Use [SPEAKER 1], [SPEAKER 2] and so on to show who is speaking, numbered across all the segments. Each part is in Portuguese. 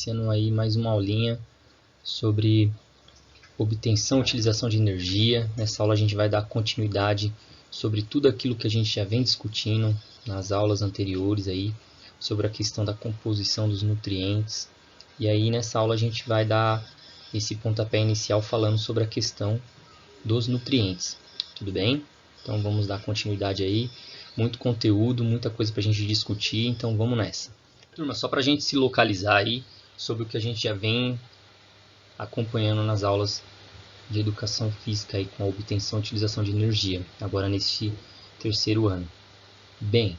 [SPEAKER 1] iniciando aí mais uma aulinha sobre obtenção e utilização de energia. Nessa aula a gente vai dar continuidade sobre tudo aquilo que a gente já vem discutindo nas aulas anteriores aí, sobre a questão da composição dos nutrientes. E aí nessa aula a gente vai dar esse pontapé inicial falando sobre a questão dos nutrientes. Tudo bem? Então vamos dar continuidade aí. Muito conteúdo, muita coisa para a gente discutir, então vamos nessa. Turma, só para a gente se localizar aí sobre o que a gente já vem acompanhando nas aulas de educação física aí, com a obtenção e utilização de energia, agora neste terceiro ano. Bem,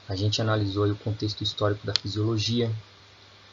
[SPEAKER 1] a gente analisou aí o contexto histórico da fisiologia,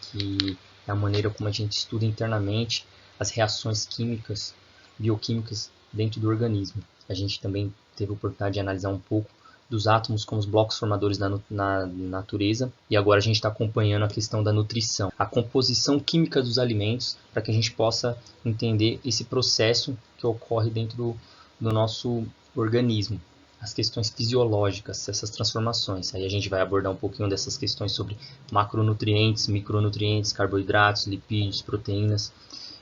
[SPEAKER 1] que é a maneira como a gente estuda internamente as reações químicas, bioquímicas dentro do organismo. A gente também teve a oportunidade de analisar um pouco dos átomos como os blocos formadores na natureza, e agora a gente está acompanhando a questão da nutrição, a composição química dos alimentos, para que a gente possa entender esse processo que ocorre dentro do nosso organismo, as questões fisiológicas, essas transformações. Aí a gente vai abordar um pouquinho dessas questões sobre macronutrientes, micronutrientes, carboidratos, lipídios, proteínas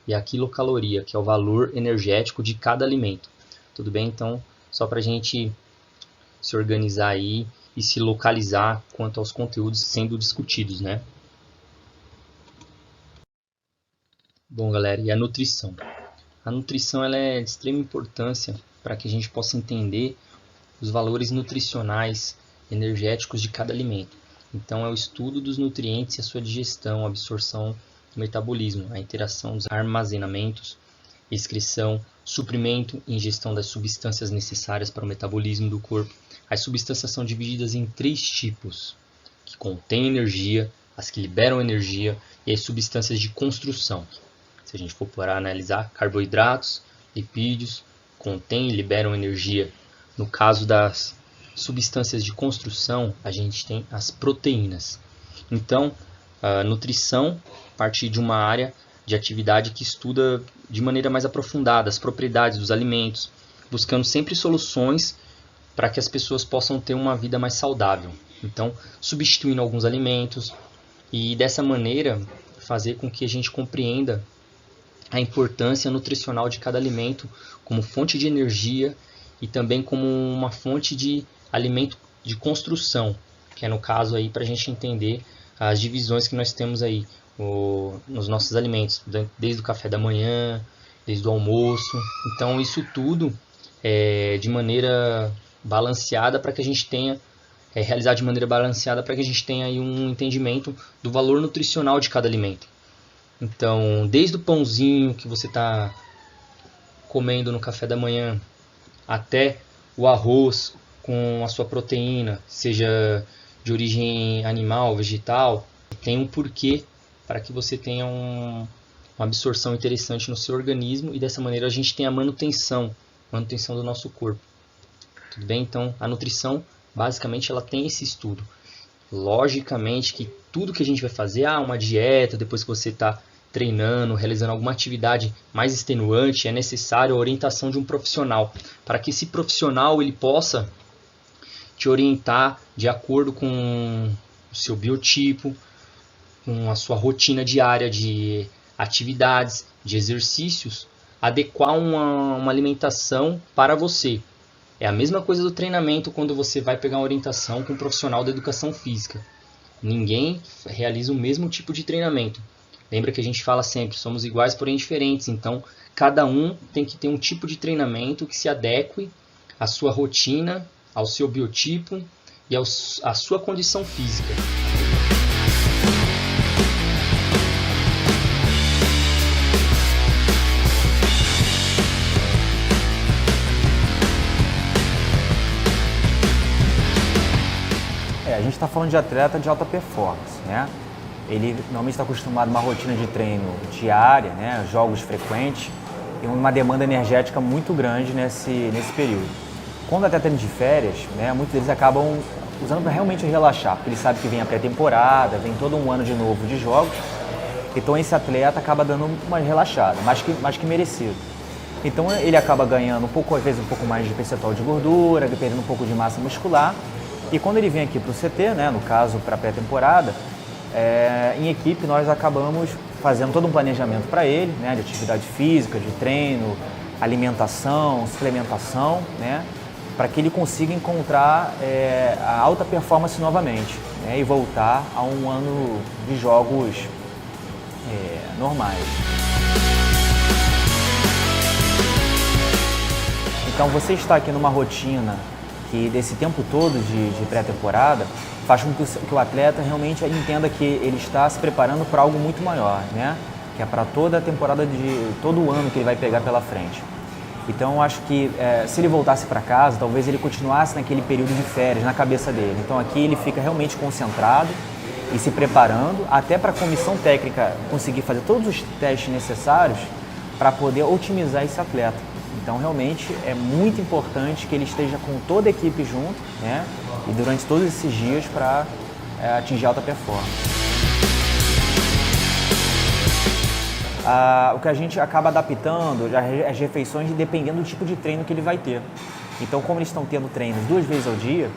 [SPEAKER 1] e a quilocaloria, que é o valor energético de cada alimento. Tudo bem? Então, só para a gente se organizar aí e se localizar quanto aos conteúdos sendo discutidos, né? Bom, galera, e a nutrição? A nutrição ela é de extrema importância para que a gente possa entender os valores nutricionais, energéticos de cada alimento. Então, é o estudo dos nutrientes e a sua digestão, absorção, metabolismo, a interação dos armazenamentos, excreção, suprimento e ingestão das substâncias necessárias para o metabolismo do corpo. As substâncias são divididas em 3 tipos, que contêm energia, as que liberam energia e as substâncias de construção. Se a gente for para analisar, carboidratos, lipídios, contêm e liberam energia. No caso das substâncias de construção, a gente tem as proteínas. Então, a nutrição parte de uma área de atividade que estuda de maneira mais aprofundada as propriedades dos alimentos, buscando sempre soluções para que as pessoas possam ter uma vida mais saudável. Então, substituindo alguns alimentos e dessa maneira fazer com que a gente compreenda a importância nutricional de cada alimento como fonte de energia e também como uma fonte de alimento de construção, que é no caso aí para a gente entender as divisões que nós temos aí nos nossos alimentos, desde o café da manhã, desde o almoço. Então isso tudo é de maneira balanceada para que a gente tenha, realizar de maneira balanceada para que a gente tenha aí um entendimento do valor nutricional de cada alimento. Então, desde o pãozinho que você está comendo no café da manhã, até o arroz com a sua proteína, seja de origem animal, vegetal, tem um porquê para que você tenha uma absorção interessante no seu organismo e dessa maneira a gente tem a manutenção do nosso corpo. Tudo bem? Então, a nutrição, basicamente, ela tem esse estudo. Logicamente que tudo que a gente vai fazer, uma dieta, depois que você está treinando, realizando alguma atividade mais extenuante, é necessário a orientação de um profissional, para que esse profissional ele possa te orientar de acordo com o seu biotipo, com a sua rotina diária de atividades, de exercícios, adequar uma alimentação para você. É a mesma coisa do treinamento quando você vai pegar uma orientação com um profissional da educação física. Ninguém realiza o mesmo tipo de treinamento. Lembra que a gente fala sempre, somos iguais porém diferentes, então cada um tem que ter um tipo de treinamento que se adeque à sua rotina, ao seu biotipo e à sua condição física.
[SPEAKER 2] A gente está falando de atleta de alta performance, né? Ele normalmente está acostumado a uma rotina de treino diária, né? Jogos frequentes e uma demanda energética muito grande nesse período. Quando o atleta está de férias, né, muitos deles acabam usando para realmente relaxar, porque ele sabe que vem a pré-temporada, vem todo um ano de novo de jogos, então esse atleta acaba dando uma relaxada, mais que merecido. Então ele acaba ganhando às vezes um pouco mais de percentual de gordura, perdendo um pouco de massa muscular. E quando ele vem aqui para o CT, né, no caso para a pré-temporada, em equipe nós acabamos fazendo todo um planejamento para ele, né, de atividade física, de treino, alimentação, suplementação, né, para que ele consiga encontrar a alta performance novamente, né, e voltar a um ano de jogos normais. Então você está aqui numa rotina que desse tempo todo de pré-temporada faz com que o atleta realmente entenda que ele está se preparando para algo muito maior, né? Que é para toda a temporada de todo o ano que ele vai pegar pela frente. Então eu acho que se ele voltasse para casa, talvez ele continuasse naquele período de férias na cabeça dele. Então aqui ele fica realmente concentrado e se preparando até para a comissão técnica conseguir fazer todos os testes necessários para poder otimizar esse atleta. Então realmente é muito importante que ele esteja com toda a equipe junto, né? E durante todos esses dias para atingir alta performance. O que a gente acaba adaptando as refeições dependendo do tipo de treino que ele vai ter. Então, como eles estão tendo treinos 2 vezes ao dia,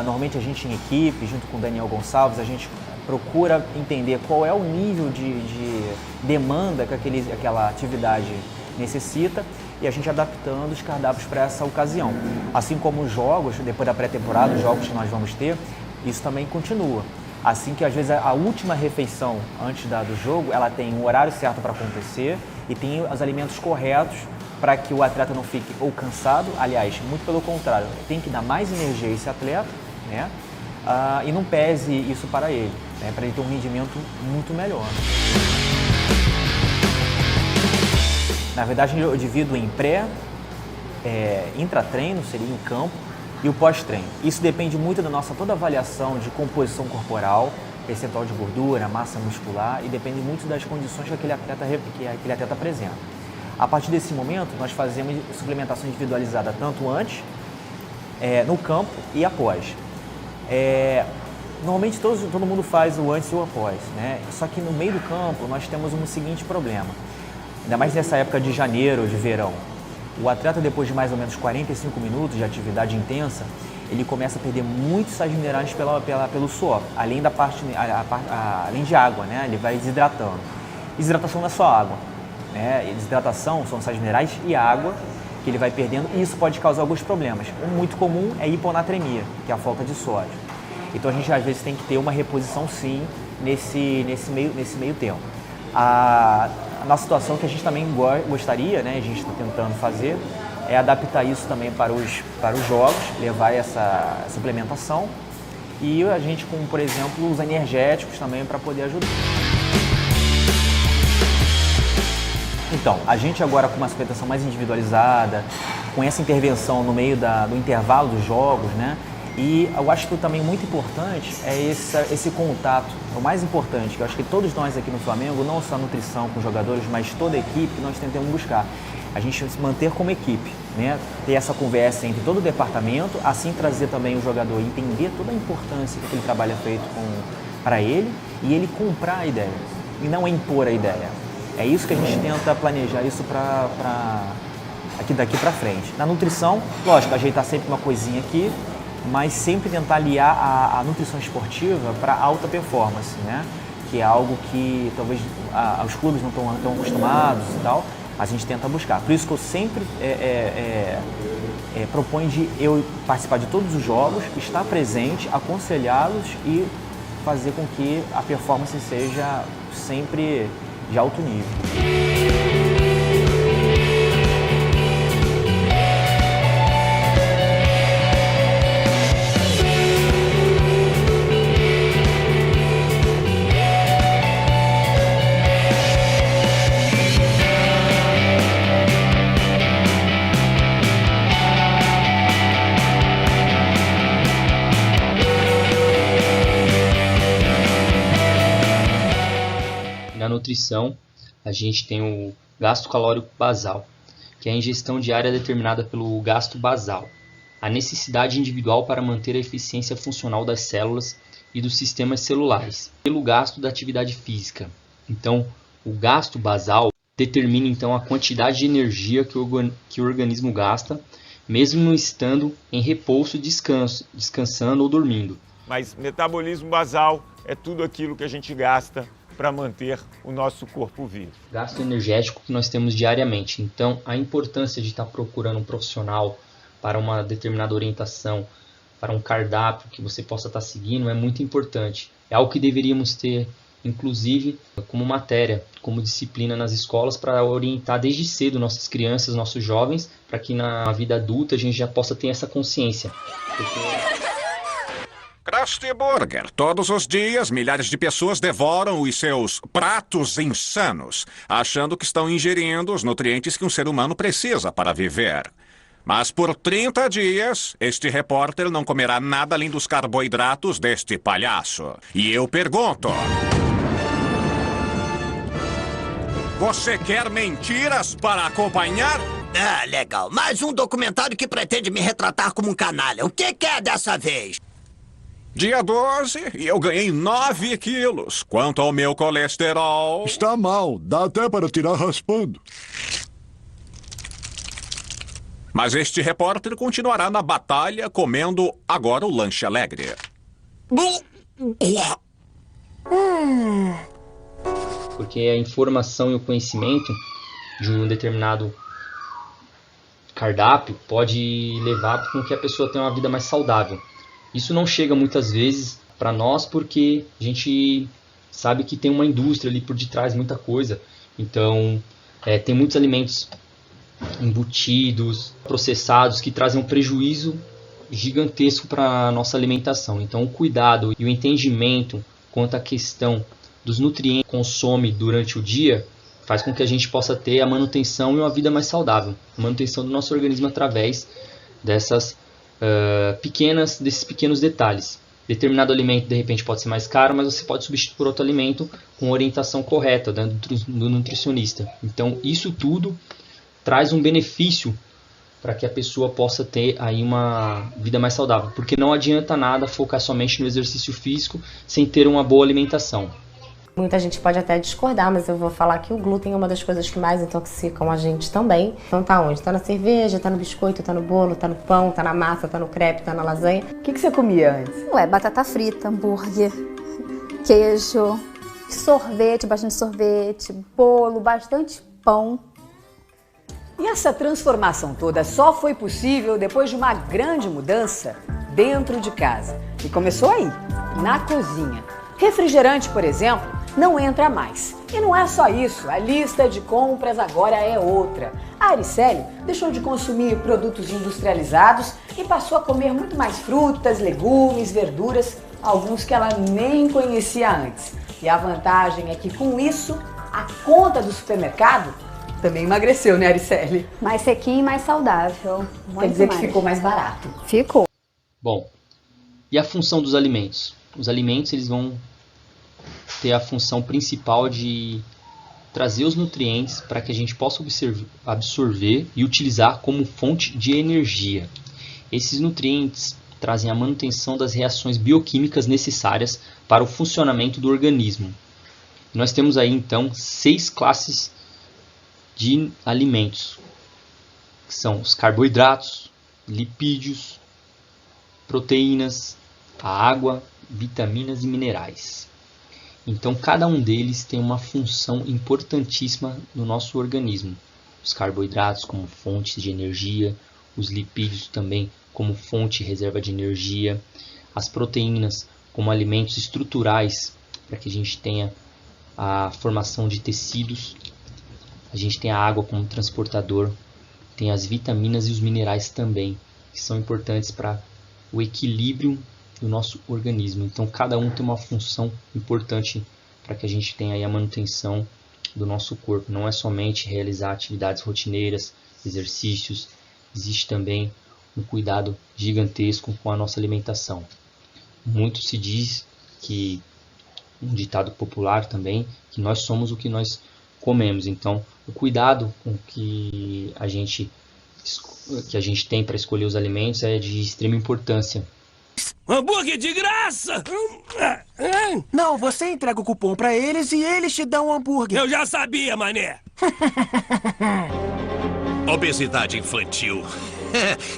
[SPEAKER 2] normalmente a gente em equipe, junto com o Daniel Gonçalves, a gente procura entender qual é o nível de demanda que aquela atividade necessita e a gente adaptando os cardápios para essa ocasião. Assim como os jogos, depois da pré-temporada, os jogos que nós vamos ter, isso também continua. Assim que às vezes a última refeição antes do jogo, ela tem um horário certo para acontecer e tem os alimentos corretos para que o atleta não fique ou cansado, aliás, muito pelo contrário, tem que dar mais energia a esse atleta, né? E não pese isso para ele, né? Para ele ter um rendimento muito melhor. Na verdade, eu divido em intratreino, seria em campo, e o pós-treino. Isso depende muito da nossa toda avaliação de composição corporal, percentual de gordura, massa muscular, e depende muito das condições que aquele atleta apresenta. A partir desse momento, nós fazemos suplementação individualizada tanto antes, no campo e após. Normalmente todo mundo faz o antes e o após, né? Só que no meio do campo nós temos um seguinte problema. Ainda mais nessa época de janeiro, de verão. O atleta, depois de mais ou menos 45 minutos de atividade intensa, ele começa a perder muitos sais minerais pelo suor, além de água, né? Ele vai desidratando. Desidratação não é só água, né? Desidratação são sais minerais e água que ele vai perdendo e isso pode causar alguns problemas. Um muito comum é hiponatremia, que é a falta de sódio. Então a gente às vezes tem que ter uma reposição sim nesse meio tempo. A nossa situação que a gente também gostaria, né, a gente está tentando fazer, é adaptar isso também para os jogos, levar essa suplementação e a gente com, por exemplo, os energéticos também para poder ajudar. Então, a gente agora com uma suplementação mais individualizada, com essa intervenção no meio do intervalo dos jogos, né? E eu acho que também muito importante é esse contato, o mais importante, que eu acho que todos nós aqui no Flamengo, não só a nutrição com os jogadores, mas toda a equipe, nós tentamos buscar. A gente se manter como equipe, né? Ter essa conversa entre todo o departamento, assim trazer também o jogador, entender toda a importância que aquele trabalho é feito para ele e ele comprar a ideia, e não impor a ideia. É isso que a gente tenta planejar isso daqui para frente. Na nutrição, lógico, ajeitar sempre uma coisinha aqui, mas sempre tentar aliar a nutrição esportiva para alta performance, né? Que é algo que talvez os clubes não estão tão acostumados e tal, a gente tenta buscar. Por isso que eu sempre proponho de eu participar de todos os jogos, estar presente, aconselhá-los e fazer com que a performance seja sempre de alto nível.
[SPEAKER 1] Na nutrição, a gente tem o gasto calórico basal, que é a ingestão diária determinada pelo gasto basal, a necessidade individual para manter a eficiência funcional das células e dos sistemas celulares, pelo gasto da atividade física. Então, o gasto basal determina então a quantidade de energia que o organismo gasta, mesmo estando em repouso, descansando ou dormindo.
[SPEAKER 3] Mas metabolismo basal é tudo aquilo que a gente gasta para manter o nosso corpo vivo.
[SPEAKER 1] Gasto energético que nós temos diariamente. Então, a importância de estar procurando um profissional para uma determinada orientação, para um cardápio que você possa estar seguindo, é muito importante. É algo que deveríamos ter, inclusive, como matéria, como disciplina nas escolas, para orientar desde cedo nossas crianças, nossos jovens, para que na vida adulta a gente já possa ter essa consciência.
[SPEAKER 4] Krusty Burger. Todos os dias, milhares de pessoas devoram os seus pratos insanos, achando que estão ingerindo os nutrientes que um ser humano precisa para viver. Mas por 30 dias, este repórter não comerá nada além dos carboidratos deste palhaço. E eu pergunto... Você quer mentiras para acompanhar?
[SPEAKER 5] Ah, legal. Mais um documentário que pretende me retratar como um canalha. O que é dessa vez?
[SPEAKER 4] Dia 12 e eu ganhei 9 quilos. Quanto ao meu colesterol...
[SPEAKER 6] Está mal. Dá até para tirar raspando.
[SPEAKER 4] Mas este repórter continuará na batalha comendo agora o lanche alegre.
[SPEAKER 1] Porque a informação e o conhecimento de um determinado cardápio pode levar com que a pessoa tenha uma vida mais saudável. Isso não chega muitas vezes para nós porque a gente sabe que tem uma indústria ali por detrás, muita coisa. Então, tem muitos alimentos embutidos, processados, que trazem um prejuízo gigantesco para a nossa alimentação. Então, o cuidado e o entendimento quanto à questão dos nutrientes que consome durante o dia faz com que a gente possa ter a manutenção e uma vida mais saudável. A manutenção do nosso organismo através desses pequenos detalhes. Determinado alimento de repente pode ser mais caro, mas você pode substituir por outro alimento com orientação correta do nutricionista. Então isso tudo traz um benefício para que a pessoa possa ter aí uma vida mais saudável. Porque não adianta nada focar somente no exercício físico sem ter uma boa alimentação.
[SPEAKER 7] Muita gente pode até discordar, mas eu vou falar que o glúten é uma das coisas que mais intoxicam a gente também. Então tá onde? Tá na cerveja, tá no biscoito, tá no bolo, tá no pão, tá na massa, tá no crepe, tá na lasanha.
[SPEAKER 8] O que você comia antes?
[SPEAKER 9] Ué, batata frita, hambúrguer, queijo, sorvete, bastante sorvete, bolo, bastante pão.
[SPEAKER 8] E essa transformação toda só foi possível depois de uma grande mudança dentro de casa. E começou aí, na cozinha. Refrigerante, por exemplo, não entra mais. E não é só isso, a lista de compras agora é outra. A Aricélio deixou de consumir produtos industrializados e passou a comer muito mais frutas, legumes, verduras, alguns que ela nem conhecia antes. E a vantagem é que com isso, a conta do supermercado também emagreceu, né, Aricélio?
[SPEAKER 9] Mais sequinho e mais saudável.
[SPEAKER 8] Quer dizer que ficou mais barato.
[SPEAKER 9] Ficou.
[SPEAKER 1] Bom, e a função dos alimentos? Os alimentos eles vão ter a função principal de trazer os nutrientes para que a gente possa absorver e utilizar como fonte de energia. Esses nutrientes trazem a manutenção das reações bioquímicas necessárias para o funcionamento do organismo. Nós temos aí então 6 classes de alimentos, que são os carboidratos, lipídios, proteínas, a água, vitaminas e minerais. Então cada um deles tem uma função importantíssima no nosso organismo. Os carboidratos como fontes de energia, os lipídios também como fonte e reserva de energia, as proteínas como alimentos estruturais para que a gente tenha a formação de tecidos, a gente tem a água como transportador, tem as vitaminas e os minerais também, que são importantes para o equilíbrio do nosso organismo. Então cada um tem uma função importante para que a gente tenha aí a manutenção do nosso corpo. Não é somente realizar atividades rotineiras, exercícios, existe também um cuidado gigantesco com a nossa alimentação. Muito se diz que, um ditado popular também, que nós somos o que nós comemos. Então o cuidado com que a gente tem para escolher os alimentos é de extrema importância.
[SPEAKER 10] Hambúrguer de graça!
[SPEAKER 5] Não, você entrega o cupom pra eles e eles te dão um hambúrguer.
[SPEAKER 10] Eu já sabia, mané!
[SPEAKER 11] Obesidade infantil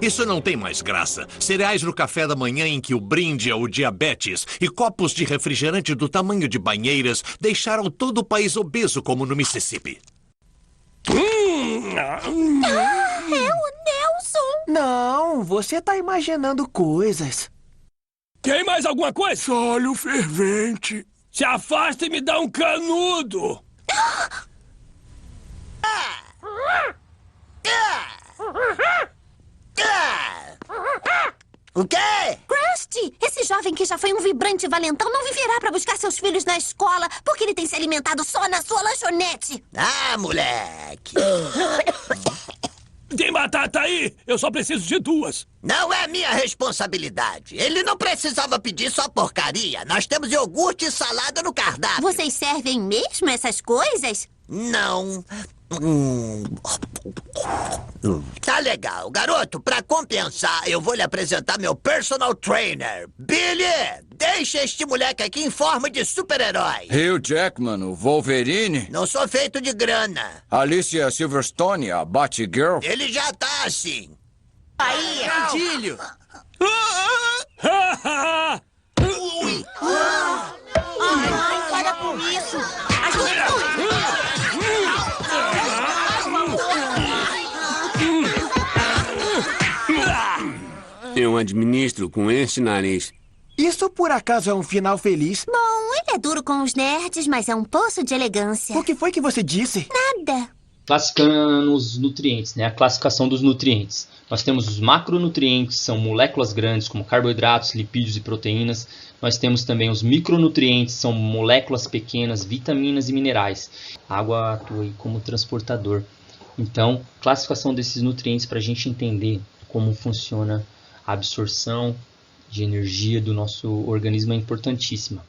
[SPEAKER 11] Isso não tem mais graça. Cereais no café da manhã em que o brinde é o diabetes e copos de refrigerante do tamanho de banheiras deixaram todo o país obeso como no Mississippi.
[SPEAKER 12] É o Nelson!
[SPEAKER 13] Não, você tá imaginando coisas.
[SPEAKER 10] Tem mais alguma coisa?
[SPEAKER 6] Sólio fervente.
[SPEAKER 10] Se afasta e me dá um canudo!
[SPEAKER 5] O quê?
[SPEAKER 12] Krusty, esse jovem que já foi um vibrante valentão não viverá pra buscar seus filhos na escola porque ele tem se alimentado só na sua lanchonete.
[SPEAKER 5] Ah, moleque.
[SPEAKER 10] Tem batata aí? Eu só preciso de 2.
[SPEAKER 5] Não é minha responsabilidade. Ele não precisava pedir só porcaria. Nós temos iogurte e salada no cardápio.
[SPEAKER 12] Vocês servem mesmo essas coisas?
[SPEAKER 5] Não. Tá legal. Garoto, pra compensar, eu vou lhe apresentar meu personal trainer. Billy, deixa este moleque aqui em forma de super-herói.
[SPEAKER 14] Hugh Jackman, o Wolverine.
[SPEAKER 5] Não sou feito de grana.
[SPEAKER 14] Alicia Silverstone, a Batgirl.
[SPEAKER 5] Ele já tá assim.
[SPEAKER 13] Aí, Candilho.
[SPEAKER 12] Para com isso.
[SPEAKER 10] Eu administro com este nariz.
[SPEAKER 13] Isso por acaso é um final feliz?
[SPEAKER 12] Bom, ele é duro com os nerds, mas é um poço de elegância.
[SPEAKER 13] O que foi que você disse?
[SPEAKER 12] Nada.
[SPEAKER 1] Classificando os nutrientes, né? A classificação dos nutrientes. Nós temos os macronutrientes, são moléculas grandes como carboidratos, lipídios e proteínas. Nós temos também os micronutrientes, são moléculas pequenas, vitaminas e minerais. A água atua aí como transportador. Então, classificação desses nutrientes para a gente entender como funciona a absorção de energia do nosso organismo é importantíssima.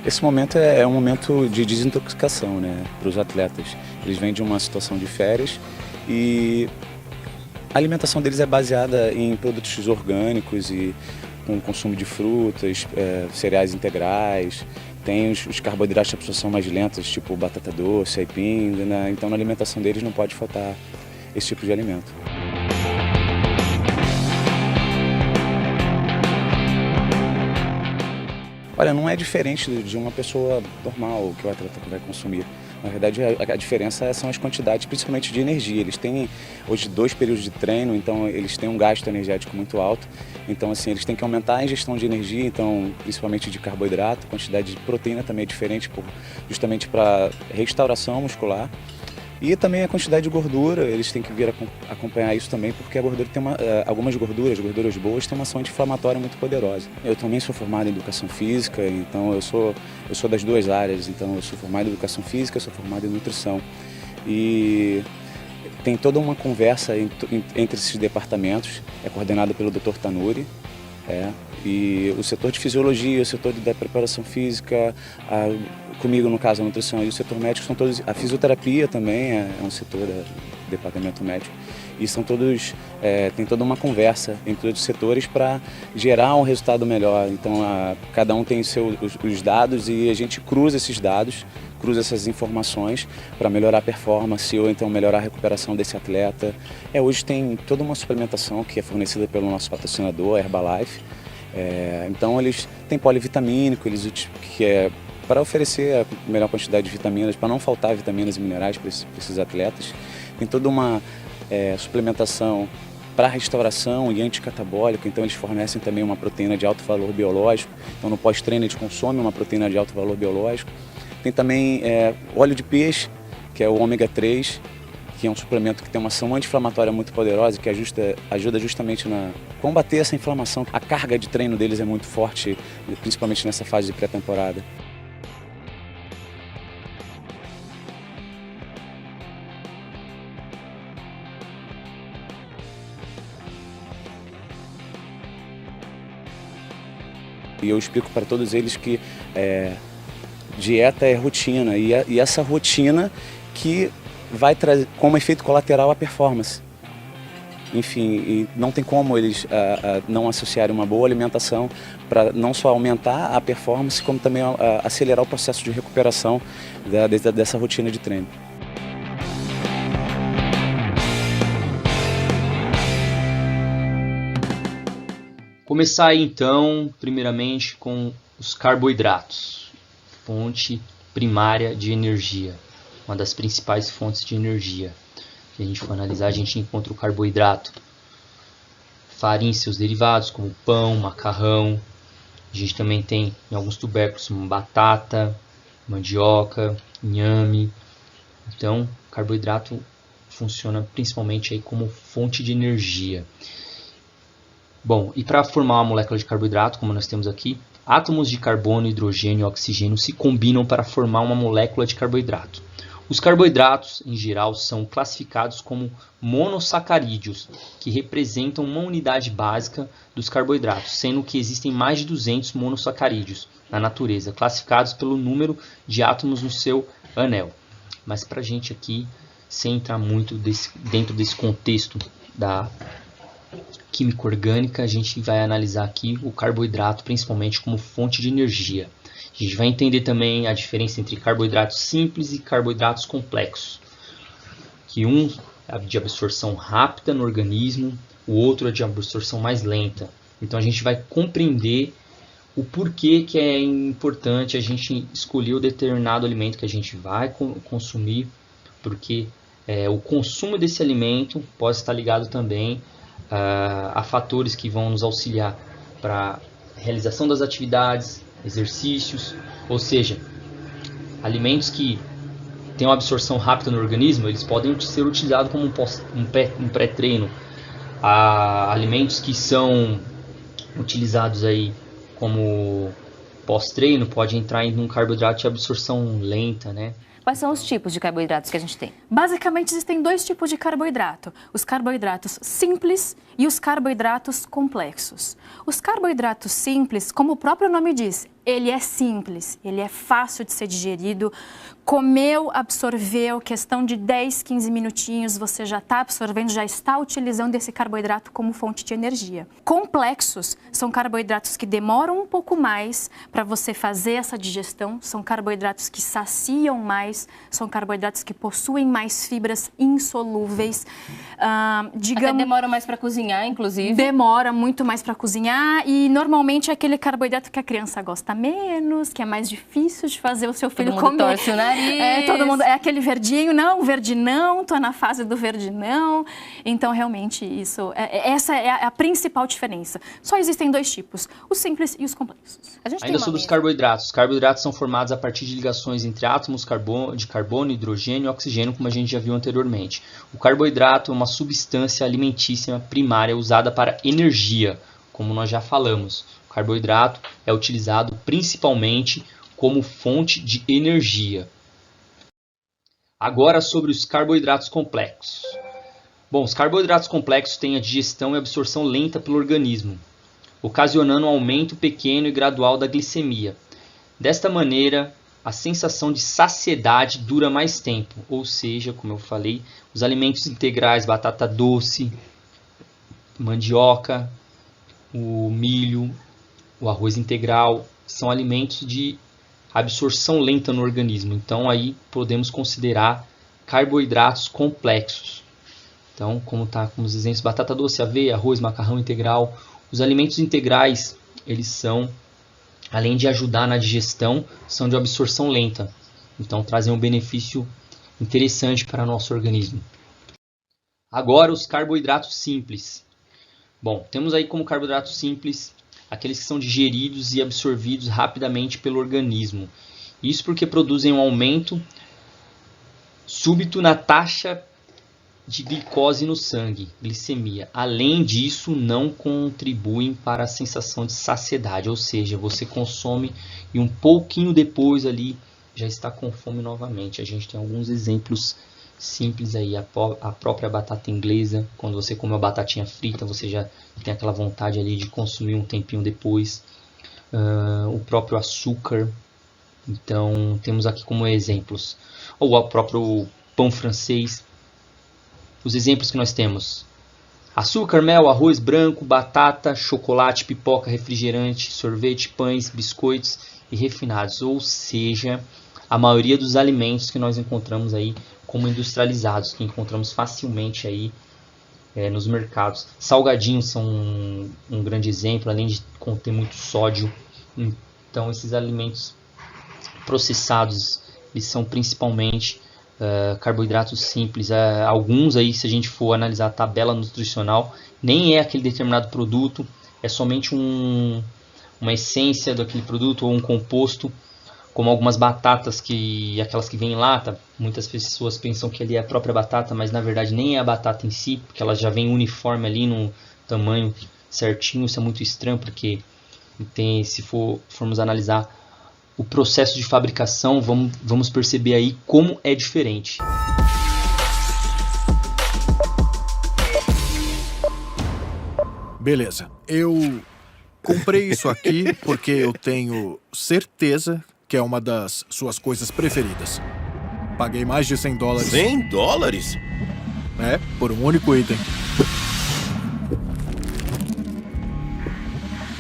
[SPEAKER 15] Esse momento é um momento de desintoxicação, né, para os atletas. Eles vêm de uma situação de férias e a alimentação deles é baseada em produtos orgânicos e com consumo de frutas, cereais integrais. Tem os carboidratos de absorção mais lentos, tipo batata doce, aipim, né? Então na alimentação deles não pode faltar esse tipo de alimento. Olha, não é diferente de uma pessoa normal que o atleta vai consumir. Na verdade, a diferença são as quantidades, principalmente de energia. Eles têm hoje 2 períodos de treino, então eles têm um gasto energético muito alto. Então, assim, eles têm que aumentar a ingestão de energia, então, principalmente de carboidrato. A quantidade de proteína também é diferente, justamente para restauração muscular. E também a quantidade de gordura, eles têm que vir acompanhar isso também, porque a gordura tem algumas gorduras boas, têm uma ação anti-inflamatória muito poderosa. Eu também sou formado em educação física, então eu sou das 2 áreas, então eu sou formado em educação física, sou formado em nutrição. E tem toda uma conversa entre esses departamentos, é coordenado pelo Dr. Tanuri, e o setor de fisiologia, o setor da preparação física, comigo no caso a nutrição e o setor médico são todos, a fisioterapia também é um setor do departamento médico e são todos, tem toda uma conversa entre os setores para gerar um resultado melhor. Então cada um tem os dados e a gente cruza esses dados, cruza essas informações para melhorar a performance ou então melhorar a recuperação desse atleta. Hoje tem toda uma suplementação que é fornecida pelo nosso patrocinador, a Herbalife. Então eles têm polivitamínico, que é para oferecer a melhor quantidade de vitaminas, para não faltar vitaminas e minerais para esses atletas. Tem toda uma suplementação para restauração e anticatabólico, então eles fornecem também uma proteína de alto valor biológico. Então no pós-treino eles consomem uma proteína de alto valor biológico. Tem também óleo de peixe, que é o ômega 3, que é um suplemento que tem uma ação anti-inflamatória muito poderosa, que ajuda justamente a combater essa inflamação. A carga de treino deles é muito forte, principalmente nessa fase de pré-temporada. E eu explico para todos eles que dieta é rotina, e essa rotina que vai trazer como efeito colateral a performance. enfim, e não tem como eles não associarem uma boa alimentação para não só aumentar a performance, como também acelerar o processo de recuperação dessa rotina de treino.
[SPEAKER 1] Começar aí então, primeiramente, com os carboidratos, fonte primária de energia, uma das principais fontes de energia. Se a gente for analisar, a gente encontra o carboidrato, farinha e seus derivados, como pão, macarrão. A gente também tem em alguns tubérculos como batata, mandioca, inhame. Então, o carboidrato funciona principalmente aí como fonte de energia. Bom, e para formar uma molécula de carboidrato, como nós temos aqui, átomos de carbono, hidrogênio e oxigênio se combinam para formar uma molécula de carboidrato. Os carboidratos, em geral, são classificados como monossacarídeos, que representam uma unidade básica dos carboidratos, sendo que existem mais de 200 monossacarídeos na natureza, classificados pelo número de átomos no seu anel. Mas para a gente aqui, sem entrar muito dentro desse contexto da química orgânica, a gente vai analisar aqui o carboidrato principalmente como fonte de energia. A gente vai entender também a diferença entre carboidratos simples e carboidratos complexos. Que um é de absorção rápida no organismo, o outro é de absorção mais lenta. Então a gente vai compreender o porquê que é importante a gente escolher o determinado alimento que a gente vai consumir, porque o consumo desse alimento pode estar ligado também a fatores que vão nos auxiliar para a realização das atividades, exercícios, ou seja, alimentos que têm uma absorção rápida no organismo, eles podem ser utilizados como um pré-treino. Alimentos que são utilizados aí como pós-treino pode entrar em um carboidrato de absorção lenta, né?
[SPEAKER 16] Quais são os tipos de carboidratos que a gente tem?
[SPEAKER 17] Basicamente, existem dois tipos de carboidrato. Os carboidratos simples e os carboidratos complexos. Os carboidratos simples, como o próprio nome diz, ele é simples, ele é fácil de ser digerido. Comeu, absorveu, questão de 10, 15 minutinhos, você já está absorvendo, já está utilizando esse carboidrato como fonte de energia. Complexos são carboidratos que demoram um pouco mais para você fazer essa digestão, são carboidratos que saciam mais, são carboidratos que possuem mais fibras insolúveis.
[SPEAKER 16] Até demora mais para cozinhar, inclusive.
[SPEAKER 17] Demora muito mais para cozinhar e normalmente é aquele carboidrato que a criança gosta menos, que é mais difícil de fazer o seu filho comer.
[SPEAKER 16] Torce o nariz.
[SPEAKER 17] Todo mundo, é aquele verdinho, não, verde não, tô na fase do verde não. Então, realmente, essa é a principal diferença. Só existem dois tipos, os simples e os complexos.
[SPEAKER 1] Ainda sobre os carboidratos. Os carboidratos são formados a partir de ligações entre átomos de carbono, hidrogênio e oxigênio, como a gente já viu anteriormente. O carboidrato é uma substância alimentícia primária usada para energia, como nós já falamos. O carboidrato é utilizado principalmente como fonte de energia. Agora sobre os carboidratos complexos. Bom, os carboidratos complexos têm a digestão e absorção lenta pelo organismo, ocasionando um aumento pequeno e gradual da glicemia. Desta maneira, a sensação de saciedade dura mais tempo, ou seja, como eu falei, os alimentos integrais, batata doce, mandioca, o milho, o arroz integral, são alimentos de absorção lenta no organismo. Então aí podemos considerar carboidratos complexos. Então, como os exemplos, batata doce, aveia, arroz, macarrão integral. Os alimentos integrais, eles são, além de ajudar na digestão, são de absorção lenta. Então trazem um benefício interessante para o nosso organismo. Agora os carboidratos simples. Bom, temos aí como carboidratos simples aqueles que são digeridos e absorvidos rapidamente pelo organismo. Isso porque produzem um aumento súbito na taxa de glicose no sangue, glicemia. Além disso, não contribuem para a sensação de saciedade, ou seja, você consome e um pouquinho depois ali já está com fome novamente. A gente tem alguns exemplos simples aí, a própria batata inglesa, quando você come uma batatinha frita, você já tem aquela vontade ali de consumir um tempinho depois. O próprio açúcar, então temos aqui como exemplos, ou o próprio pão francês. Os exemplos que nós temos, Açúcar, mel, arroz branco, batata, chocolate, pipoca, refrigerante, sorvete, pães, biscoitos e refinados. Ou seja, a maioria dos alimentos que nós encontramos aí como industrializados, que encontramos facilmente aí nos mercados. Salgadinhos são um grande exemplo, além de conter muito sódio. Então esses alimentos processados, eles são principalmente carboidratos simples. Alguns aí, se a gente for analisar a tabela nutricional, nem é aquele determinado produto, é somente uma essência daquele produto ou um composto, como algumas batatas, aquelas que vêm em lata. Muitas pessoas pensam que ali é a própria batata, mas na verdade nem é a batata em si, porque ela já vem uniforme ali no tamanho certinho. Isso é muito estranho, porque se formos analisar o processo de fabricação, vamos perceber aí como é diferente.
[SPEAKER 6] Beleza, eu comprei isso aqui porque eu tenho certeza que é uma das suas coisas preferidas. Paguei mais de $100.
[SPEAKER 18] $100?
[SPEAKER 6] É, por um único item.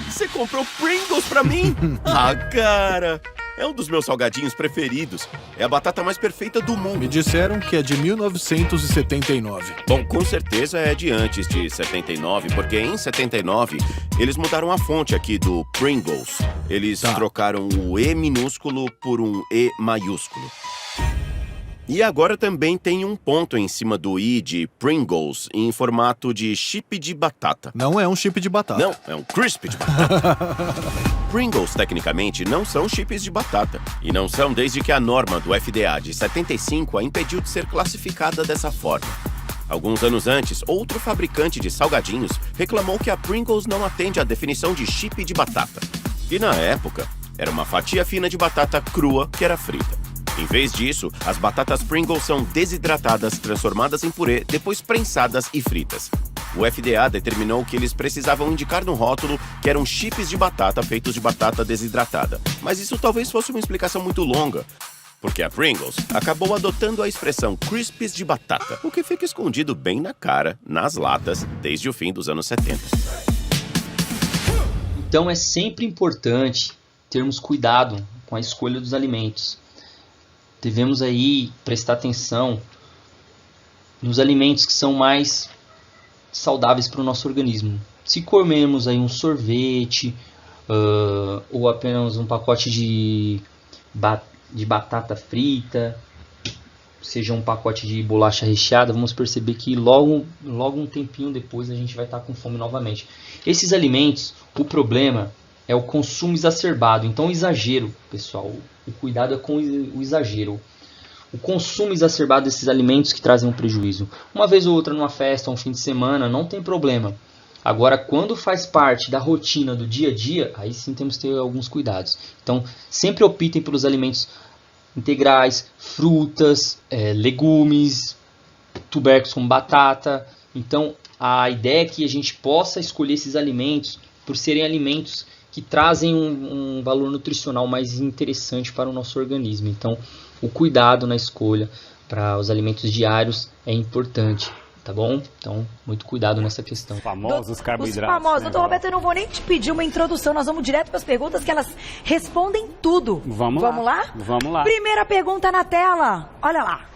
[SPEAKER 18] Você comprou Pringles pra mim? Ah, cara! É um dos meus salgadinhos preferidos. É a batata mais perfeita do mundo.
[SPEAKER 6] Me disseram que é de 1979.
[SPEAKER 18] Bom, com certeza é de antes de 79, porque em 79 eles mudaram a fonte aqui do Pringles. Eles trocaram o E minúsculo por um E maiúsculo. E agora também tem um ponto em cima do I de Pringles em formato de chip de batata.
[SPEAKER 6] Não é um chip de batata.
[SPEAKER 18] Não, é um crisp de batata. Pringles, tecnicamente, não são chips de batata. E não são desde que a norma do FDA de 75 a impediu de ser classificada dessa forma. Alguns anos antes, outro fabricante de salgadinhos reclamou que a Pringles não atende à definição de chip de batata. E na época, era uma fatia fina de batata crua que era frita. Em vez disso, as batatas Pringles são desidratadas, transformadas em purê, depois prensadas e fritas. O FDA determinou que eles precisavam indicar no rótulo que eram chips de batata feitos de batata desidratada. Mas isso talvez fosse uma explicação muito longa, porque a Pringles acabou adotando a expressão crisps de batata, o que fica escondido bem na cara, nas latas, desde o fim dos anos 70.
[SPEAKER 1] Então é sempre importante termos cuidado com a escolha dos alimentos. Devemos aí prestar atenção nos alimentos que são mais saudáveis para o nosso organismo. Se comermos aí um sorvete ou apenas um pacote de batata frita, seja um pacote de bolacha recheada, vamos perceber que logo um tempinho depois a gente vai estar com fome novamente. Esses alimentos, o problema é o consumo exacerbado. Então o exagero, pessoal, o cuidado é com o exagero. O consumo exacerbado desses alimentos que trazem um prejuízo. Uma vez ou outra numa festa, um fim de semana, não tem problema. Agora, quando faz parte da rotina do dia a dia, aí sim temos que ter alguns cuidados. Então, sempre optem pelos alimentos integrais, frutas, legumes, tubérculos como batata. Então, a ideia é que a gente possa escolher esses alimentos por serem alimentos que trazem um valor nutricional mais interessante para o nosso organismo. Então, o cuidado na escolha para os alimentos diários é importante, tá bom? Então, muito cuidado nessa questão.
[SPEAKER 19] Famosos carboidratos.
[SPEAKER 20] Os famosos. Doutor Roberto, eu não vou nem te pedir uma introdução, nós vamos direto para as perguntas que elas respondem tudo.
[SPEAKER 19] Vamos lá? Vamos lá.
[SPEAKER 20] Primeira pergunta na tela, olha lá.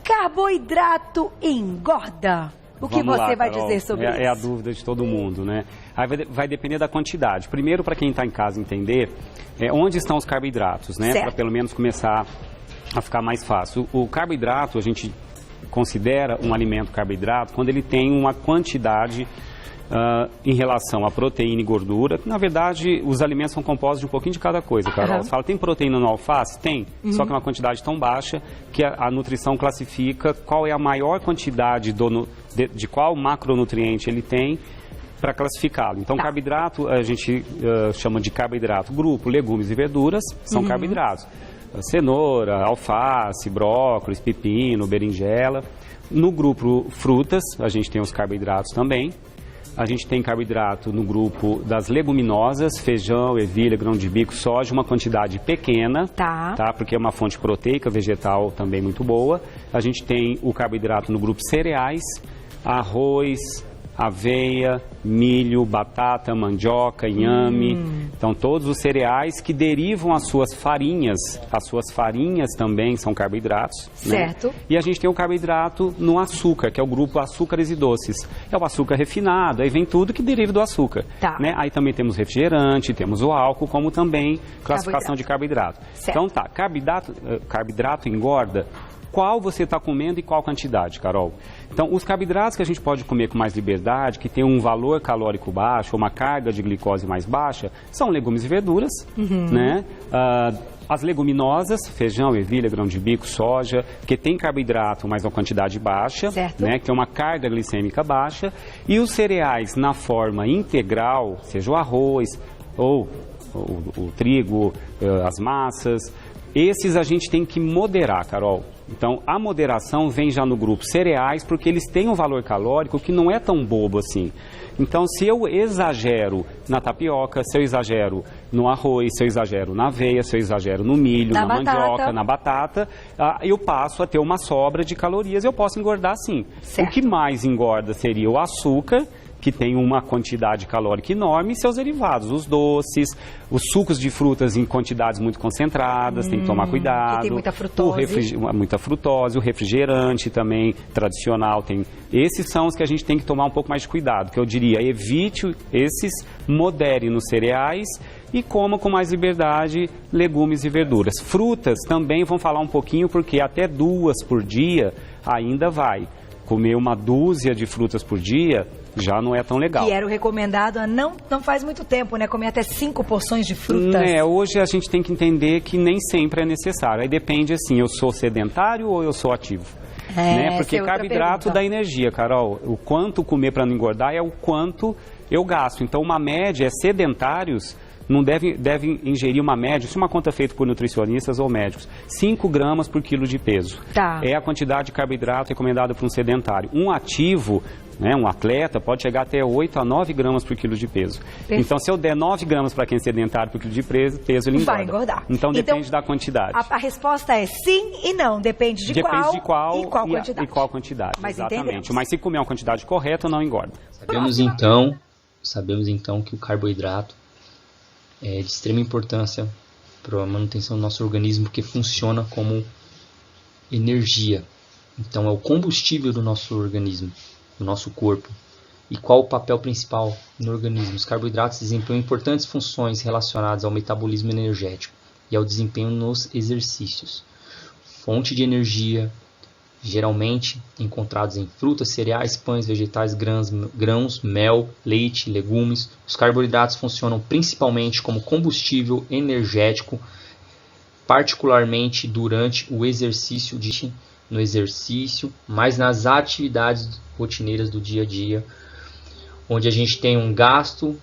[SPEAKER 20] Carboidrato engorda? O que você vai dizer sobre isso?
[SPEAKER 19] É a dúvida de todo mundo, né? Aí vai depender da quantidade. Primeiro, para quem está em casa entender, onde estão os carboidratos, né? Para pelo menos começar a ficar mais fácil. O carboidrato, a gente considera um alimento carboidrato quando ele tem uma quantidade em relação a proteína e gordura. Na verdade, os alimentos são compostos de um pouquinho de cada coisa, Carol. Você fala, tem proteína no alface? Tem. Só que é uma quantidade tão baixa que a nutrição classifica qual é a maior quantidade de qual macronutriente ele tem para classificá-lo. Então, carboidrato, a gente chama de carboidrato. Grupo, legumes e verduras são carboidratos. Cenoura, alface, brócolis, pepino, berinjela. No grupo frutas, a gente tem os carboidratos também. A gente tem carboidrato no grupo das leguminosas, feijão, ervilha, grão de bico, soja, uma quantidade pequena, tá? Porque é uma fonte proteica vegetal também muito boa. A gente tem o carboidrato no grupo cereais, arroz, aveia, milho, batata, mandioca, inhame. Então, todos os cereais que derivam as suas farinhas também são carboidratos.
[SPEAKER 20] Certo.
[SPEAKER 19] Né? E a gente tem o carboidrato no açúcar, que é o grupo açúcares e doces. É o açúcar refinado, aí vem tudo que deriva do açúcar.
[SPEAKER 20] Tá.
[SPEAKER 19] Né? Aí também temos refrigerante, temos o álcool, como também classificação de carboidrato.
[SPEAKER 20] Certo.
[SPEAKER 19] Então tá, carboidrato engorda. Qual você está comendo e qual quantidade, Carol? Então, os carboidratos que a gente pode comer com mais liberdade, que tem um valor calórico baixo, uma carga de glicose mais baixa, são legumes e verduras, né? As leguminosas, feijão, ervilha, grão de bico, soja, que tem carboidrato, mas uma quantidade baixa, né? Que é uma carga glicêmica baixa. E os cereais na forma integral, seja o arroz ou o trigo, as massas, esses a gente tem que moderar, Carol. Então, a moderação vem já no grupo cereais, porque eles têm um valor calórico que não é tão bobo assim. Então, se eu exagero na tapioca, se eu exagero no arroz, se eu exagero na aveia, se eu exagero no milho, na mandioca, na batata, eu passo a ter uma sobra de calorias e eu posso engordar sim. Certo. O que mais engorda seria o açúcar, que tem uma quantidade calórica enorme, e seus derivados, os doces, os sucos de frutas em quantidades muito concentradas, tem que tomar cuidado.
[SPEAKER 20] Que tem muita frutose.
[SPEAKER 19] Muita frutose, o refrigerante também tradicional tem. Esses são os que a gente tem que tomar um pouco mais de cuidado, que eu diria, evite esses, modere nos cereais e coma com mais liberdade legumes e verduras. Frutas também vão falar um pouquinho, porque até 2 por dia ainda vai. Comer uma dúzia de frutas por dia já não é tão legal.
[SPEAKER 20] Que era o recomendado há não faz muito tempo, né? Comer até 5 porções de frutas.
[SPEAKER 19] Hoje a gente tem que entender que nem sempre é necessário. Aí depende assim, eu sou sedentário ou eu sou ativo? Né? Porque carboidrato dá energia, Carol. O quanto comer para não engordar é o quanto eu gasto. Então uma média é sedentários não devem ingerir uma média, isso é uma conta feita por nutricionistas ou médicos, 5 gramas por quilo de peso.
[SPEAKER 20] Tá.
[SPEAKER 19] É a quantidade de carboidrato recomendada para um sedentário. Um ativo, né, um atleta, pode chegar até 8 a 9 gramas por quilo de peso. Perfeito. Então, se eu der 9 gramas para quem é sedentário por quilo de peso, ele engorda.
[SPEAKER 20] Vai engordar.
[SPEAKER 19] Então, depende da quantidade.
[SPEAKER 20] A resposta é sim e não, depende de qual e qual quantidade.
[SPEAKER 19] E qual quantidade,
[SPEAKER 20] mas
[SPEAKER 19] exatamente.
[SPEAKER 20] Entendemos.
[SPEAKER 19] Mas se comer uma quantidade correta, não engorda.
[SPEAKER 1] Sabemos então que o carboidrato é de extrema importância para a manutenção do nosso organismo, porque funciona como energia. Então é o combustível do nosso organismo, do nosso corpo. E qual o papel principal no organismo? Os carboidratos desempenham importantes funções relacionadas ao metabolismo energético e ao desempenho nos exercícios. Fonte de energia, geralmente encontrados em frutas, cereais, pães, vegetais, grãos, mel, leite, legumes. Os carboidratos funcionam principalmente como combustível energético, particularmente durante o exercício, mas nas atividades rotineiras do dia a dia, onde a gente tem um gasto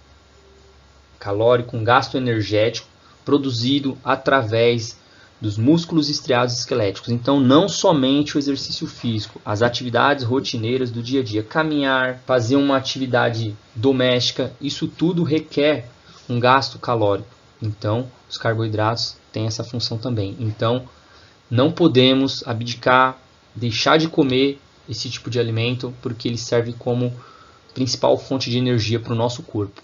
[SPEAKER 1] calórico, um gasto energético produzido através dos músculos estriados esqueléticos. Então, não somente o exercício físico, as atividades rotineiras do dia a dia, caminhar, fazer uma atividade doméstica, isso tudo requer um gasto calórico. Então, os carboidratos têm essa função também. Então, não podemos abdicar, deixar de comer esse tipo de alimento, porque ele serve como principal fonte de energia para o nosso corpo.